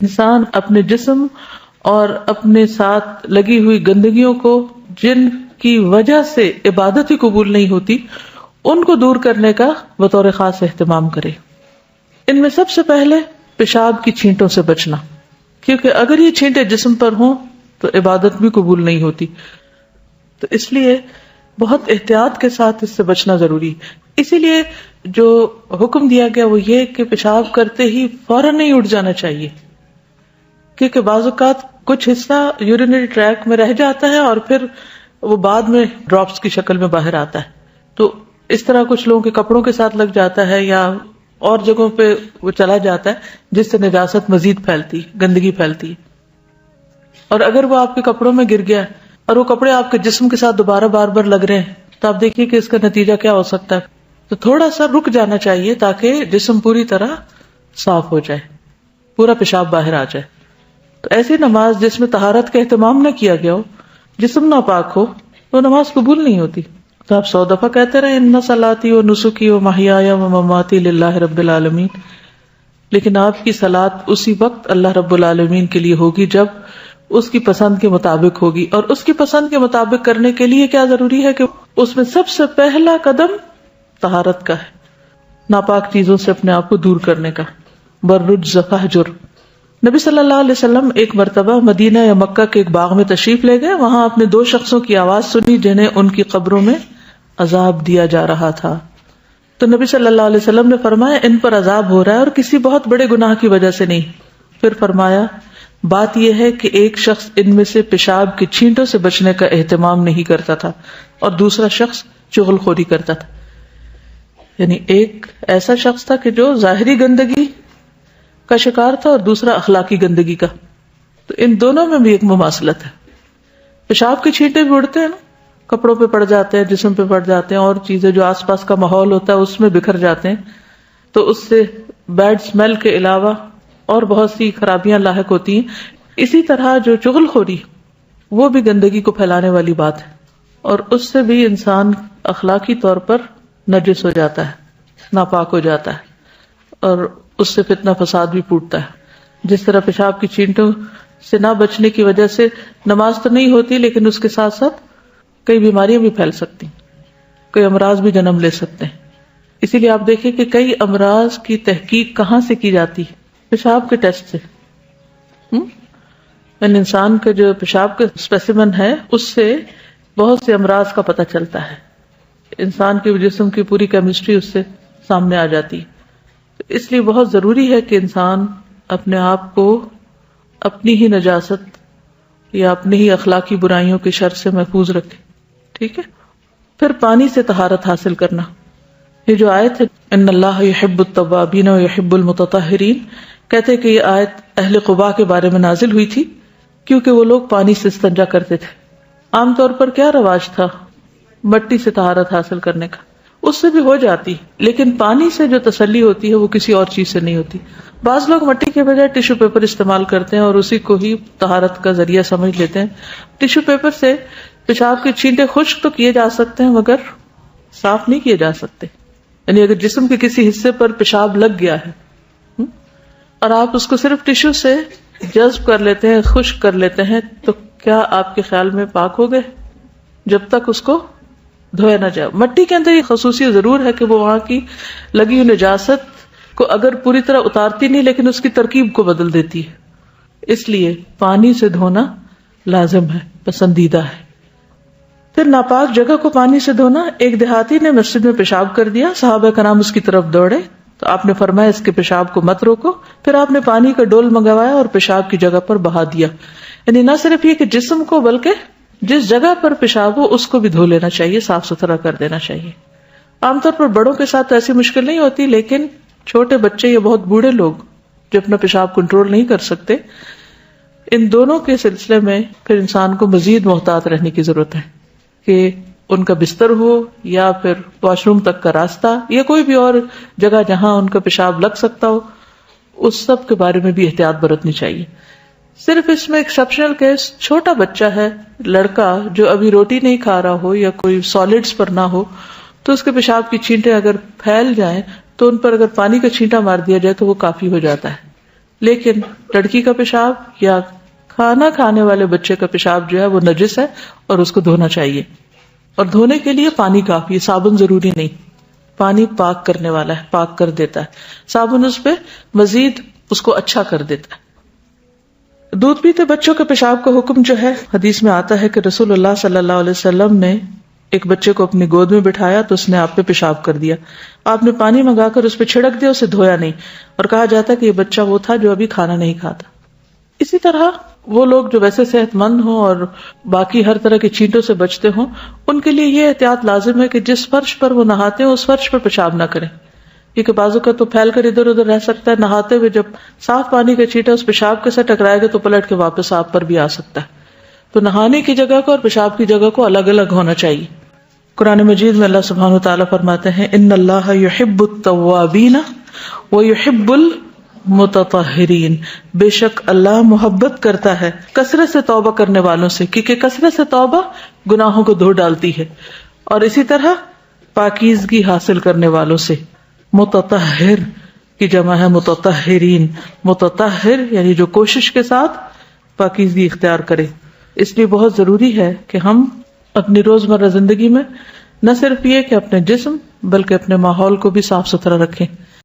انسان اپنے جسم اور اپنے ساتھ لگی ہوئی گندگیوں کو، جن کی وجہ سے عبادت ہی قبول نہیں ہوتی، ان کو دور کرنے کا بطور خاص اہتمام کرے۔ ان میں سب سے پہلے پیشاب کی چھینٹوں سے بچنا، کیونکہ اگر یہ چھینٹیں جسم پر ہوں تو عبادت بھی قبول نہیں ہوتی، تو اس لیے بہت احتیاط کے ساتھ اس سے بچنا ضروری ہے۔ اسی لیے جو حکم دیا گیا وہ یہ کہ پیشاب کرتے ہی فوراً نہیں اٹھ جانا چاہیے، کیونکہ بعض اوقات کچھ حصہ یورینری ٹریک میں رہ جاتا ہے اور پھر وہ بعد میں ڈراپس کی شکل میں باہر آتا ہے، تو اس طرح کچھ لوگوں کے کپڑوں کے ساتھ لگ جاتا ہے یا اور جگہوں پہ وہ چلا جاتا ہے، جس سے نجاست مزید پھیلتی، گندگی پھیلتی ہے۔ اور اگر وہ آپ کے کپڑوں میں گر گیا اور وہ کپڑے آپ کے جسم کے ساتھ دوبارہ بار بار لگ رہے ہیں، تو آپ دیکھیے کہ اس کا نتیجہ کیا ہو سکتا ہے۔ تو تھوڑا سا رک جانا چاہیے تاکہ جسم پوری طرح صاف ہو جائے، پورا پیشاب باہر آ جائے۔ تو ایسی نماز جس میں طہارت کا اہتمام نہ کیا گیا ہو، جسم ناپاک ہو، وہ نماز قبول نہیں ہوتی۔ تو آپ 100 دفعہ کہتے رہے ان صلاتی و نسکی و محیایا و مماتی للہ رب العالمین، لیکن آپ کی صلاۃ اسی وقت اللہ رب العالمین کے لیے ہوگی جب اس کی پسند کے مطابق ہوگی، اور اس کی پسند کے مطابق کرنے کے لیے کیا ضروری ہے کہ اس میں سب سے پہلا قدم طہارت کا ہے، ناپاک چیزوں سے اپنے آپ کو دور کرنے کا۔ بررجز فہجر۔ نبی صلی اللہ علیہ وسلم ایک مرتبہ مدینہ یا مکہ کے ایک باغ میں تشریف لے گئے، وہاں آپ نے 2 شخصوں کی آواز سنی جنہیں ان کی قبروں میں عذاب دیا جا رہا تھا۔ تو نبی صلی اللہ علیہ وسلم نے فرمایا ان پر عذاب ہو رہا ہے اور کسی بہت بڑے گناہ کی وجہ سے نہیں۔ پھر فرمایا بات یہ ہے کہ ایک شخص ان میں سے پیشاب کی چھینٹوں سے بچنے کا اہتمام نہیں کرتا تھا اور دوسرا شخص چغل خوری کرتا تھا۔ یعنی ایک ایسا شخص تھا کہ جو ظاہری گندگی کا شکار تھا اور دوسرا اخلاقی گندگی کا، تو ان دونوں میں بھی ایک مماثلت ہے۔ پیشاب کی چھینٹیں بھی اڑتے ہیں نا، کپڑوں پہ پڑ جاتے ہیں، جسم پہ پڑ جاتے ہیں، اور چیزیں جو آس پاس کا ماحول ہوتا ہے اس میں بکھر جاتے ہیں، تو اس سے بیڈ اسمیل کے علاوہ اور بہت سی خرابیاں لاحق ہوتی ہیں۔ اسی طرح جو چغل خوری، وہ بھی گندگی کو پھیلانے والی بات ہے، اور اس سے بھی انسان اخلاقی طور پر نجس ہو جاتا ہے، ناپاک ہو جاتا ہے، اور اس سے فتنہ فساد بھی پھوٹتا ہے۔ جس طرح پیشاب کی چھینٹوں سے نہ بچنے کی وجہ سے نماز تو نہیں ہوتی، لیکن اس کے ساتھ ساتھ کئی بیماریاں بھی پھیل سکتی ہیں، کئی امراض بھی جنم لے سکتے ہیں۔ اسی لیے آپ دیکھیں کہ کئی امراض کی تحقیق کہاں سے کی جاتی ہے؟ پیشاب کے ٹیسٹ سے۔ یعنی انسان کا جو پیشاب کا اسپیسیمن ہے اس سے بہت سے امراض کا پتہ چلتا ہے، انسان کے جسم کی پوری کیمسٹری اس سے سامنے آ جاتی ہے۔ اس لیے بہت ضروری ہے کہ انسان اپنے آپ کو اپنی ہی نجاست یا اپنی ہی اخلاقی برائیوں کے شر سے محفوظ رکھے، ٹھیک ہے۔ پھر پانی سے طہارت حاصل کرنا۔ یہ جو آیت ہے ان اللہ یحب التوابین و یحب المتطہرین، کہتے کہ یہ آیت اہل قباء کے بارے میں نازل ہوئی تھی کیونکہ وہ لوگ پانی سے استنجا کرتے تھے۔ عام طور پر کیا رواج تھا؟ مٹی سے طہارت حاصل کرنے کا، اس سے بھی ہو جاتی، لیکن پانی سے جو تسلی ہوتی ہے وہ کسی اور چیز سے نہیں ہوتی۔ بعض لوگ مٹی کے بجائے ٹیشو پیپر استعمال کرتے ہیں اور اسی کو ہی طہارت کا ذریعہ سمجھ لیتے ہیں۔ ٹیشو پیپر سے پیشاب کی چھینٹیں خشک تو کیے جا سکتے ہیں مگر صاف نہیں کیے جا سکتے۔ یعنی اگر جسم کے کسی حصے پر پیشاب لگ گیا ہے اور آپ اس کو صرف ٹیشو سے جذب کر لیتے ہیں، خشک کر لیتے ہیں، تو کیا آپ کے خیال میں پاک ہو گئے؟ جب تک اس کو دھویا نہ جائے۔ مٹی کے اندر یہ خصوصیت ضرور ہے کہ وہ وہاں کی لگی ہوئی نجاست کو اگر پوری طرح اتارتی نہیں لیکن اس کی ترکیب کو بدل دیتی ہے، اس لیے پانی سے دھونا لازم ہے، پسندیدہ ہے۔ پھر ناپاک جگہ کو پانی سے دھونا۔ ایک دیہاتی نے مسجد میں پیشاب کر دیا، صحابہ کرام اس کی طرف دوڑے تو آپ نے فرمایا اس کے پیشاب کو مت روکو۔ پھر آپ نے پانی کا ڈول منگوایا اور پیشاب کی جگہ پر بہا دیا۔ یعنی نہ صرف یہ کہ جسم کو بلکہ جس جگہ پر پیشاب ہو اس کو بھی دھو لینا چاہیے، صاف ستھرا کر دینا چاہیے۔ عام طور پر بڑوں کے ساتھ ایسی مشکل نہیں ہوتی، لیکن چھوٹے بچے یا بہت بوڑھے لوگ جو اپنا پیشاب کنٹرول نہیں کر سکتے، ان دونوں کے سلسلے میں پھر انسان کو مزید محتاط رہنے کی ضرورت ہے کہ ان کا بستر ہو یا پھر واش روم تک کا راستہ یا کوئی بھی اور جگہ جہاں ان کا پیشاب لگ سکتا ہو، اس سب کے بارے میں بھی احتیاط برتنی چاہیے۔ صرف اس میں ایکسیپشنل کیس چھوٹا بچہ ہے، لڑکا جو ابھی روٹی نہیں کھا رہا ہو یا کوئی سالڈز پر نہ ہو، تو اس کے پیشاب کی چھینٹیں اگر پھیل جائیں تو ان پر اگر پانی کا چھینٹا مار دیا جائے تو وہ کافی ہو جاتا ہے۔ لیکن لڑکی کا پیشاب یا کھانا کھانے والے بچے کا پیشاب جو ہے وہ نجس ہے اور اس کو دھونا چاہیے. اور دھونے کے لیے پانی کافی ہے، صابن ضروری نہیں. پانی پاک کرنے والا ہے، پاک کر دیتا ہے. صابن اس پہ مزید اس کو اچھا کر دیتا ہے. دودھ پیتے بچوں کے پیشاب کا حکم جو ہے حدیث میں آتا ہے کہ رسول اللہ صلی اللہ علیہ وسلم نے ایک بچے کو اپنی گود میں بٹھایا تو اس نے آپ پہ پیشاب کر دیا. آپ نے پانی منگا کر اس پہ چھڑک دیا، اسے دھویا نہیں، اور کہا جاتا کہ یہ بچہ وہ تھا جو ابھی کھانا نہیں کھاتا. اسی طرح وہ لوگ جو ویسے صحت مند ہوں اور باقی ہر طرح کے چینٹوں سے بچتے ہوں، ان کے لیے یہ احتیاط لازم ہے کہ جس فرش پر وہ نہاتے ہیں اس فرش پر پیشاب نہ کریں، کیونکہ بازو کا تو پھیل کر ادھر ادھر رہ سکتا ہے. نہاتے ہوئے جب صاف پانی کا چینٹا اس پیشاب کے ساتھ ٹکرائے گا تو پلٹ کے واپس آپ پر بھی آ سکتا ہے. تو نہانے کی جگہ کو اور پیشاب کی جگہ کو الگ الگ ہونا چاہیے. قرآن مجید میں اللہ سبحانہ وتعالیٰ فرماتے ہیں ان اللہ یحب التوابین ویحب المتطہرین، بے شک اللہ محبت کرتا ہے کثرت سے توبہ کرنے والوں سے، کیونکہ کثرت سے توبہ گناہوں کو دھو ڈالتی ہے، اور اسی طرح پاکیزگی حاصل کرنے والوں سے. متطہر کی جمع ہے متطہرین. متطہر یعنی جو کوشش کے ساتھ پاکیزگی اختیار کرے. اس لیے بہت ضروری ہے کہ ہم اپنی روزمرہ زندگی میں نہ صرف یہ کہ اپنے جسم بلکہ اپنے ماحول کو بھی صاف ستھرا رکھیں.